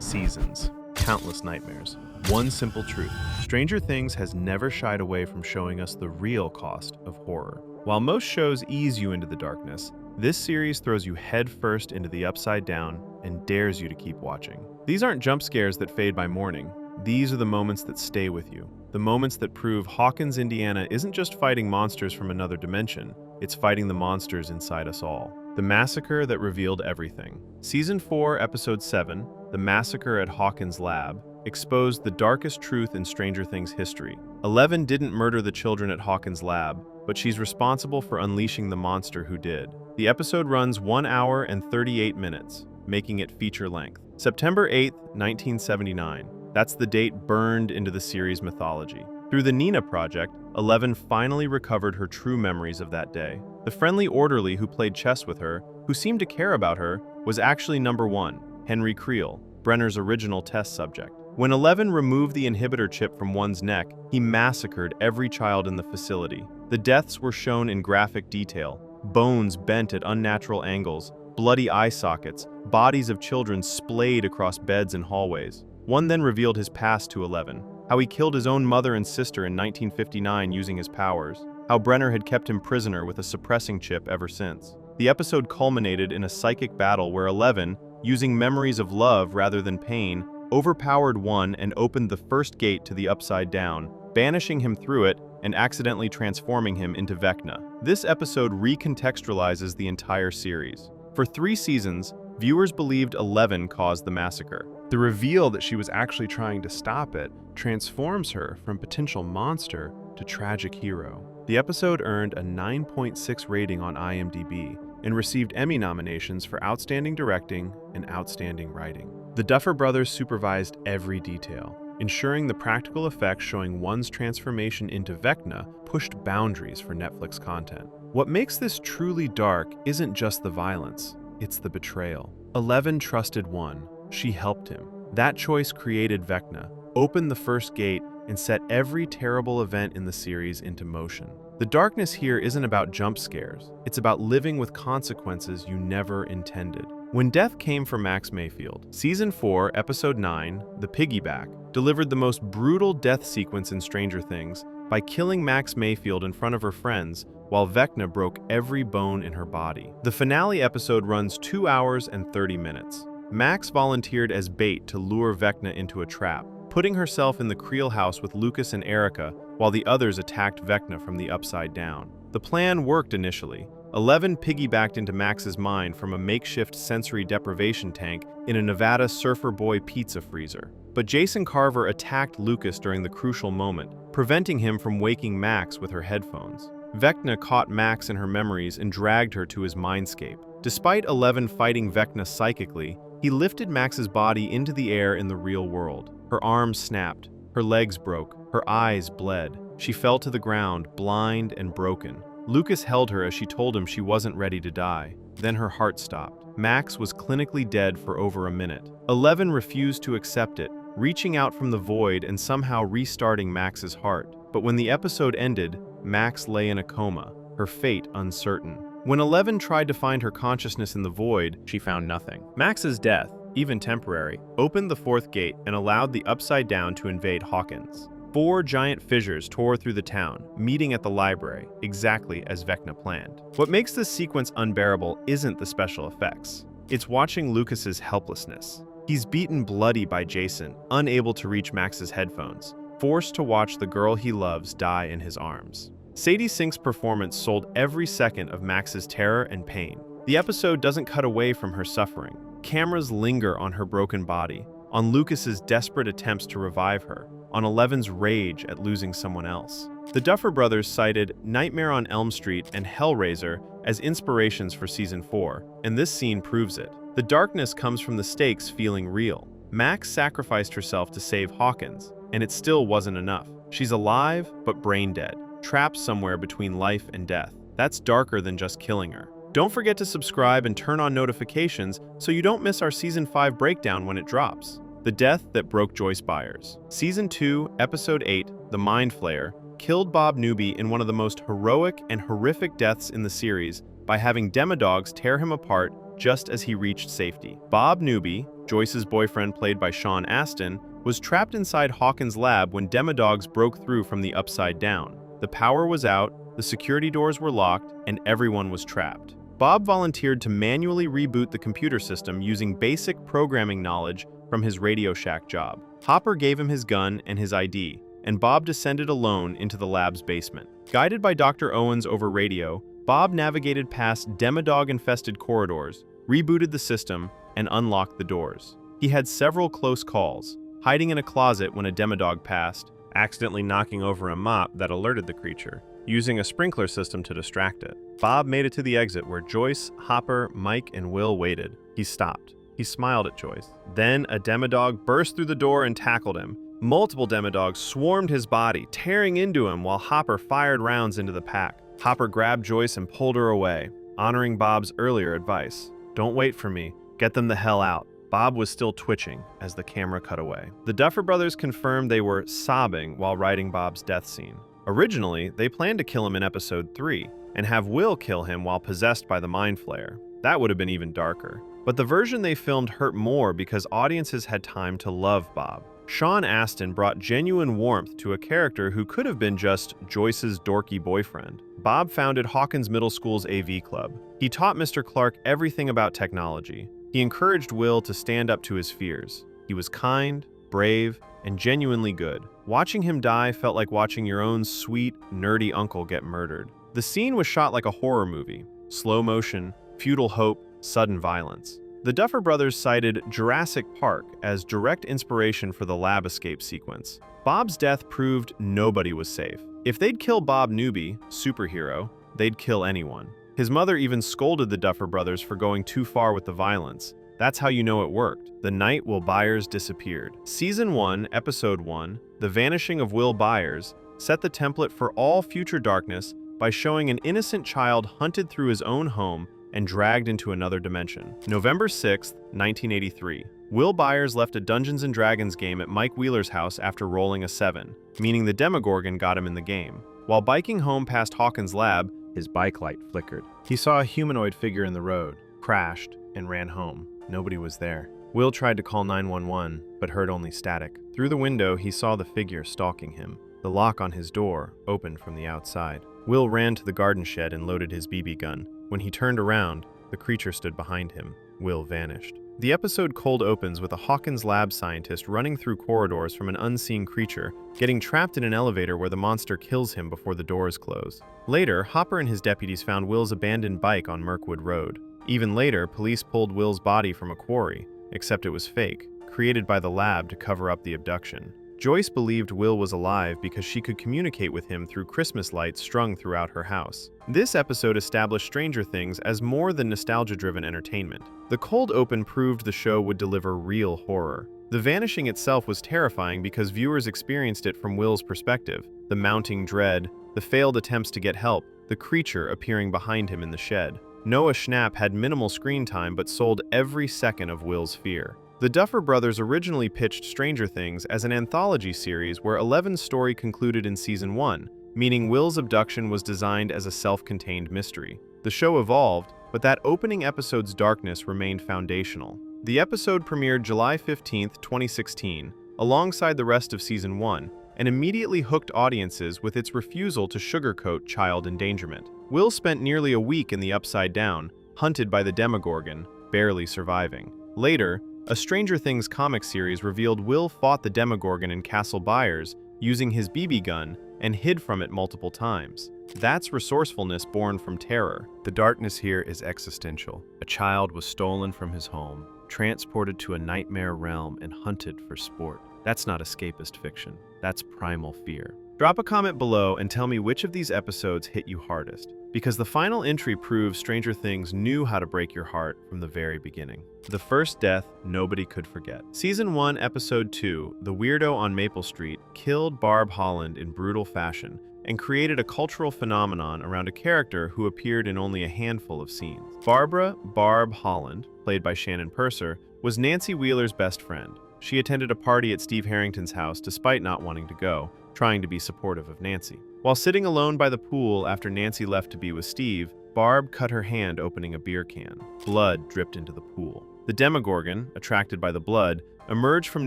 Seasons, countless nightmares. One simple truth: Stranger Things has never shied away from showing us the real cost of horror. While most shows ease you into the darkness, this series throws you headfirst into the upside down and dares you to keep watching. These aren't jump scares that fade by morning. These are the moments that stay with you. The moments that prove Hawkins, Indiana isn't just fighting monsters from another dimension, it's fighting the monsters inside us all. The massacre that revealed everything. Season 4, Episode 7, The Massacre at Hawkins' Lab, exposed the darkest truth in Stranger Things history. Eleven didn't murder the children at Hawkins' lab, but she's responsible for unleashing the monster who did. The episode runs 1 hour and 38 minutes, making it feature length. September 8th, 1979. That's the date burned into the series mythology. Through the Nina Project, Eleven finally recovered her true memories of that day. The friendly orderly who played chess with her, who seemed to care about her, was actually number 1, Henry Creel, Brenner's original test subject. When Eleven removed the inhibitor chip from one's neck, he massacred every child in the facility. The deaths were shown in graphic detail: bones bent at unnatural angles, bloody eye sockets, bodies of children splayed across beds and hallways. One then revealed his past to Eleven, how he killed his own mother and sister in 1959 using his powers, how Brenner had kept him prisoner with a suppressing chip ever since. The episode culminated in a psychic battle where Eleven, using memories of love rather than pain, overpowered one and opened the first gate to the Upside Down, banishing him through it and accidentally transforming him into Vecna. This episode recontextualizes the entire series. For 3 seasons, viewers believed Eleven caused the massacre. The reveal that she was actually trying to stop it transforms her from potential monster to tragic hero. The episode earned a 9.6 rating on IMDb and received Emmy nominations for Outstanding Directing and Outstanding Writing. The Duffer Brothers supervised every detail, ensuring the practical effects showing one's transformation into Vecna pushed boundaries for Netflix content. What makes this truly dark isn't just the violence, it's the betrayal. Eleven trusted one. She helped him. That choice created Vecna, opened the first gate, and set every terrible event in the series into motion. The darkness here isn't about jump scares. It's about living with consequences you never intended. When death came for Max Mayfield, Season 4, Episode 9, The Piggyback, delivered the most brutal death sequence in Stranger Things by killing Max Mayfield in front of her friends while Vecna broke every bone in her body. The finale episode runs 2 hours and 30 minutes. Max volunteered as bait to lure Vecna into a trap, putting herself in the Creel house with Lucas and Erica while the others attacked Vecna from the Upside Down. The plan worked initially. Eleven piggybacked into Max's mind from a makeshift sensory deprivation tank in a Nevada Surfer Boy pizza freezer. But Jason Carver attacked Lucas during the crucial moment, preventing him from waking Max with her headphones. Vecna caught Max in her memories and dragged her to his mindscape. Despite Eleven fighting Vecna psychically, he lifted Max's body into the air in the real world. Her arms snapped, her legs broke, her eyes bled. She fell to the ground, blind and broken. Lucas held her as she told him she wasn't ready to die. Then her heart stopped. Max was clinically dead for over a minute. Eleven refused to accept it, reaching out from the void and somehow restarting Max's heart. But when the episode ended, Max lay in a coma, her fate uncertain. When Eleven tried to find her consciousness in the void, she found nothing. Max's death, even temporary, opened the 4th gate and allowed the Upside Down to invade Hawkins. 4 giant fissures tore through the town, meeting at the library, exactly as Vecna planned. What makes this sequence unbearable isn't the special effects. It's watching Lucas's helplessness. He's beaten bloody by Jason, unable to reach Max's headphones, forced to watch the girl he loves die in his arms. Sadie Sink's performance sold every second of Max's terror and pain. The episode doesn't cut away from her suffering. Cameras linger on her broken body, on Lucas's desperate attempts to revive her, on Eleven's rage at losing someone else. The Duffer Brothers cited Nightmare on Elm Street and Hellraiser as inspirations for Season 4, and this scene proves it. The darkness comes from the stakes feeling real. Max sacrificed herself to save Hawkins, and it still wasn't enough. She's alive, but brain dead, trapped somewhere between life and death. That's darker than just killing her. Don't forget to subscribe and turn on notifications so you don't miss our Season 5 breakdown when it drops. The Death That Broke Joyce Byers. Season 2, Episode 8, The Mind Flayer, killed Bob Newby in one of the most heroic and horrific deaths in the series by having Demodogs tear him apart just as he reached safety. Bob Newby, Joyce's boyfriend, played by Sean Astin, was trapped inside Hawkins' lab when Demodogs broke through from the Upside Down. The power was out, the security doors were locked, and everyone was trapped. Bob volunteered to manually reboot the computer system using basic programming knowledge from his Radio Shack job. Hopper gave him his gun and his ID, and Bob descended alone into the lab's basement. Guided by Dr. Owens over radio, Bob navigated past Demodog-infested corridors, rebooted the system, and unlocked the doors. He had several close calls, hiding in a closet when a Demodog passed, accidentally knocking over a mop that alerted the creature, using a sprinkler system to distract it. Bob made it to the exit where Joyce, Hopper, Mike, and Will waited. He stopped. He smiled at Joyce. Then a Demodog burst through the door and tackled him. Multiple Demodogs swarmed his body, tearing into him while Hopper fired rounds into the pack. Hopper grabbed Joyce and pulled her away, honoring Bob's earlier advice. "Don't wait for me. Get them the hell out." Bob was still twitching as the camera cut away. The Duffer Brothers confirmed they were sobbing while writing Bob's death scene. Originally, they planned to kill him in episode 3 and have Will kill him while possessed by the Mind Flayer. That would have been even darker. But the version they filmed hurt more because audiences had time to love Bob. Sean Astin brought genuine warmth to a character who could have been just Joyce's dorky boyfriend. Bob founded Hawkins Middle School's AV Club. He taught Mr. Clark everything about technology. He encouraged Will to stand up to his fears. He was kind, brave, and genuinely good. Watching him die felt like watching your own sweet, nerdy uncle get murdered. The scene was shot like a horror movie. Slow motion, futile hope, sudden violence. The Duffer Brothers cited Jurassic Park as direct inspiration for the lab escape sequence. Bob's death proved nobody was safe. If they'd kill Bob Newby, superhero, they'd kill anyone. His mother even scolded the Duffer Brothers for going too far with the violence. That's how you know it worked. The night Will Byers disappeared. Season 1, Episode 1, The Vanishing of Will Byers, set the template for all future darkness by showing an innocent child hunted through his own home and dragged into another dimension. November 6, 1983. Will Byers left a Dungeons & Dragons game at Mike Wheeler's house after rolling a 7, meaning the Demogorgon got him in the game. While biking home past Hawkins' lab, his bike light flickered. He saw a humanoid figure in the road, crashed, and ran home. Nobody was there. Will tried to call 911, but heard only static. Through the window, he saw the figure stalking him. The lock on his door opened from the outside. Will ran to the garden shed and loaded his BB gun. When he turned around, the creature stood behind him. Will vanished. The episode cold opens with a Hawkins lab scientist running through corridors from an unseen creature, getting trapped in an elevator where the monster kills him before the doors close. Later, Hopper and his deputies found Will's abandoned bike on Mirkwood Road. Even later, police pulled Will's body from a quarry, except it was fake, created by the lab to cover up the abduction. Joyce believed Will was alive because she could communicate with him through Christmas lights strung throughout her house. This episode established Stranger Things as more than nostalgia-driven entertainment. The cold open proved the show would deliver real horror. The vanishing itself was terrifying because viewers experienced it from Will's perspective. The mounting dread, the failed attempts to get help, the creature appearing behind him in the shed. Noah Schnapp had minimal screen time but sold every second of Will's fear. The Duffer Brothers originally pitched Stranger Things as an anthology series where 11's story concluded in Season 1, meaning Will's abduction was designed as a self-contained mystery. The show evolved, but that opening episode's darkness remained foundational. The episode premiered July 15, 2016, alongside the rest of Season 1, and immediately hooked audiences with its refusal to sugarcoat child endangerment. Will spent nearly a week in the Upside Down, hunted by the Demogorgon, barely surviving. Later, a Stranger Things comic series revealed Will fought the Demogorgon in Castle Byers using his BB gun and hid from it multiple times. That's resourcefulness born from terror. The darkness here is existential. A child was stolen from his home, transported to a nightmare realm, and hunted for sport. That's not escapist fiction. That's primal fear. Drop a comment below and tell me which of these episodes hit you hardest, because the final entry proves Stranger Things knew how to break your heart from the very beginning. The first death nobody could forget. Season 1, Episode 2, The Weirdo on Maple Street killed Barb Holland in brutal fashion and created a cultural phenomenon around a character who appeared in only a handful of scenes. Barbara "Barb" Holland, played by Shannon Purser, was Nancy Wheeler's best friend. She attended a party at Steve Harrington's house despite not wanting to go, trying to be supportive of Nancy. While sitting alone by the pool after Nancy left to be with Steve, Barb cut her hand opening a beer can. Blood dripped into the pool. The Demogorgon, attracted by the blood, emerged from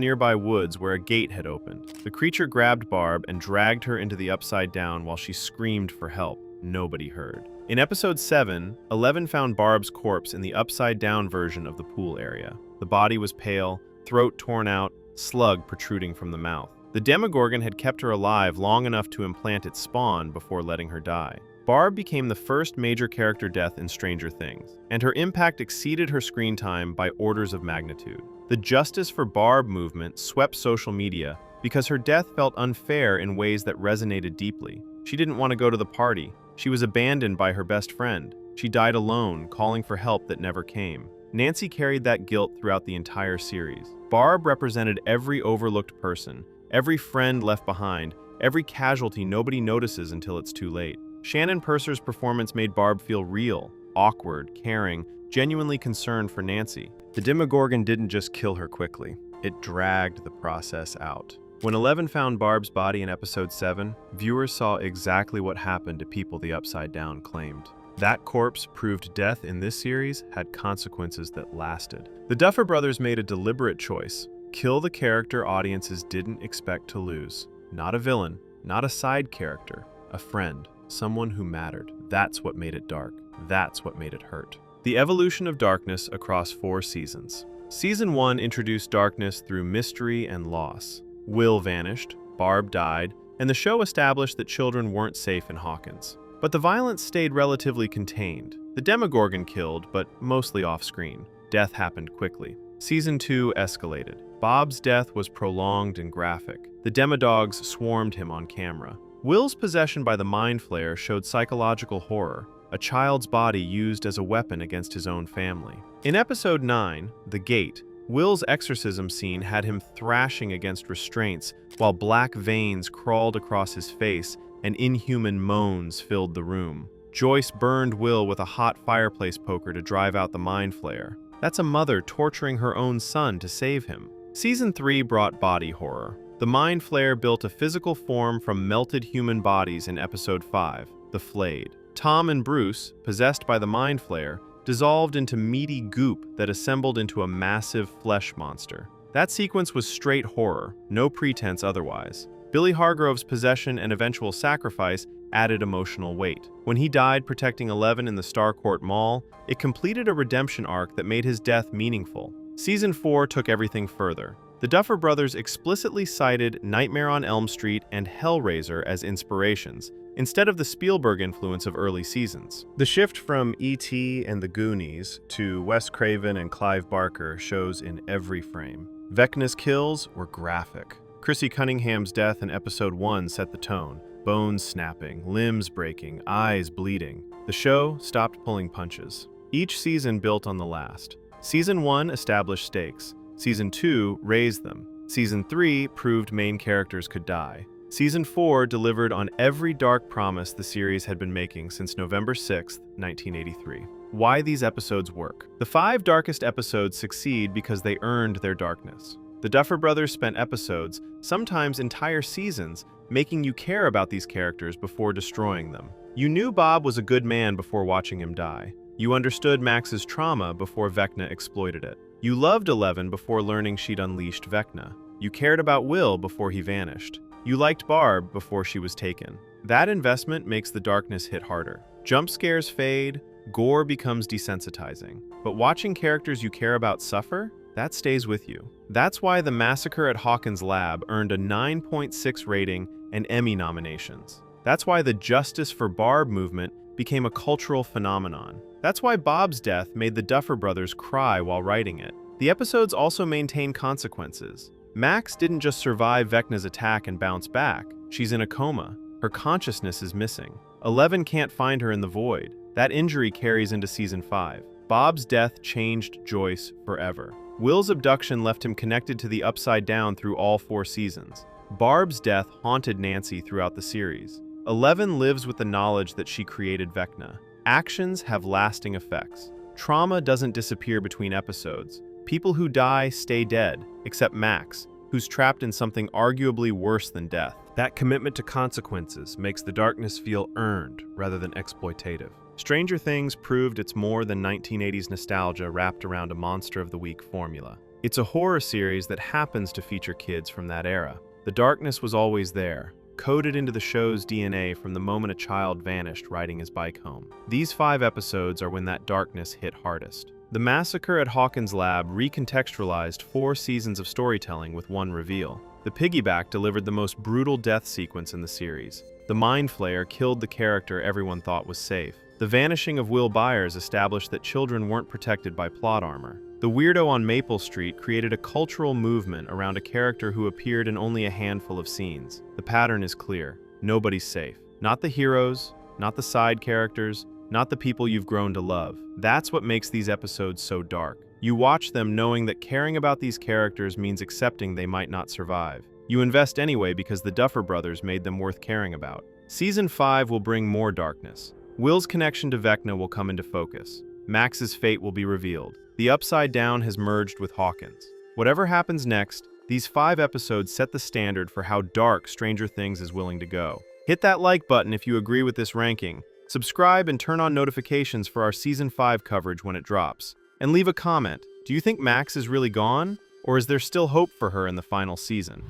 nearby woods where a gate had opened. The creature grabbed Barb and dragged her into the Upside Down while she screamed for help. Nobody heard. In episode 7, Eleven found Barb's corpse in the upside-down version of the pool area. The body was pale, throat torn out, slug protruding from the mouth. The Demogorgon had kept her alive long enough to implant its spawn before letting her die. Barb became the first major character death in Stranger Things, and her impact exceeded her screen time by orders of magnitude. The Justice for Barb movement swept social media because her death felt unfair in ways that resonated deeply. She didn't want to go to the party. She was abandoned by her best friend. She died alone, calling for help that never came. Nancy carried that guilt throughout the entire series. Barb represented every overlooked person, every friend left behind, every casualty nobody notices until it's too late. Shannon Purser's performance made Barb feel real, awkward, caring, genuinely concerned for Nancy. The Demogorgon didn't just kill her quickly, it dragged the process out. When Eleven found Barb's body in episode 7, viewers saw exactly what happened to people the Upside Down claimed. That corpse proved death in this series had consequences that lasted. The Duffer Brothers made a deliberate choice. Kill the character audiences didn't expect to lose. Not a villain, not a side character, a friend, someone who mattered. That's what made it dark. That's what made it hurt. The evolution of darkness across 4 seasons. Season 1 introduced darkness through mystery and loss. Will vanished, Barb died, and the show established that children weren't safe in Hawkins. But the violence stayed relatively contained. The Demogorgon killed, but mostly off-screen. Death happened quickly. Season 2 escalated. Bob's death was prolonged and graphic. The Demodogs swarmed him on camera. Will's possession by the Mind Flayer showed psychological horror, a child's body used as a weapon against his own family. In episode 9, The Gate, Will's exorcism scene had him thrashing against restraints while black veins crawled across his face and inhuman moans filled the room. Joyce burned Will with a hot fireplace poker to drive out the Mind Flayer. That's a mother torturing her own son to save him. Season 3 brought body horror. The Mind Flayer built a physical form from melted human bodies in episode 5, The Flayed. Tom and Bruce, possessed by the Mind Flayer, dissolved into meaty goop that assembled into a massive flesh monster. That sequence was straight horror, no pretense otherwise. Billy Hargrove's possession and eventual sacrifice added emotional weight. When he died protecting Eleven in the Starcourt Mall, it completed a redemption arc that made his death meaningful. Season 4 took everything further. The Duffer Brothers explicitly cited Nightmare on Elm Street and Hellraiser as inspirations, instead of the Spielberg influence of early seasons. The shift from E.T. and the Goonies to Wes Craven and Clive Barker shows in every frame. Vecna's kills were graphic. Chrissy Cunningham's death in episode 1 set the tone. Bones snapping, limbs breaking, eyes bleeding. The show stopped pulling punches. Each season built on the last. Season 1 established stakes. Season 2 raised them. Season 3 proved main characters could die. Season 4 delivered on every dark promise the series had been making since November 6, 1983. Why these episodes work. The 5 darkest episodes succeed because they earned their darkness. The Duffer Brothers spent episodes, sometimes entire seasons, making you care about these characters before destroying them. You knew Bob was a good man before watching him die. You understood Max's trauma before Vecna exploited it. You loved Eleven before learning she'd unleashed Vecna. You cared about Will before he vanished. You liked Barb before she was taken. That investment makes the darkness hit harder. Jump scares fade, gore becomes desensitizing. But watching characters you care about suffer, that stays with you. That's why The Massacre at Hawkins Lab earned a 9.6 rating and Emmy nominations. That's why the Justice for Barb movement became a cultural phenomenon. That's why Bob's death made the Duffer Brothers cry while writing it. The episodes also maintain consequences. Max didn't just survive Vecna's attack and bounce back. She's in a coma. Her consciousness is missing. Eleven can't find her in the void. That injury carries into Season 5. Bob's death changed Joyce forever. Will's abduction left him connected to the Upside Down through all 4 seasons. Barb's death haunted Nancy throughout the series. Eleven lives with the knowledge that she created Vecna. Actions have lasting effects. Trauma doesn't disappear between episodes. People who die stay dead, except Max, who's trapped in something arguably worse than death. That commitment to consequences makes the darkness feel earned rather than exploitative. Stranger Things proved it's more than 1980s nostalgia wrapped around a Monster of the Week formula. It's a horror series that happens to feature kids from that era. The darkness was always there, coded into the show's DNA from the moment a child vanished riding his bike home. These 5 episodes are when that darkness hit hardest. The massacre at Hawkins' lab recontextualized 4 seasons of storytelling with one reveal. The piggyback delivered the most brutal death sequence in the series. The Mind Flayer killed the character everyone thought was safe. The vanishing of Will Byers established that children weren't protected by plot armor. The weirdo on Maple Street created a cultural movement around a character who appeared in only a handful of scenes. The pattern is clear. Nobody's safe. Not the heroes, not the side characters, not the people you've grown to love. That's what makes these episodes so dark. You watch them knowing that caring about these characters means accepting they might not survive. You invest anyway because the Duffer Brothers made them worth caring about. Season 5 will bring more darkness. Will's connection to Vecna will come into focus. Max's fate will be revealed. The Upside Down has merged with Hawkins. Whatever happens next, these 5 episodes set the standard for how dark Stranger Things is willing to go. Hit that like button if you agree with this ranking. Subscribe and turn on notifications for our Season 5 coverage when it drops. And leave a comment. Do you think Max is really gone? Or is there still hope for her in the final season?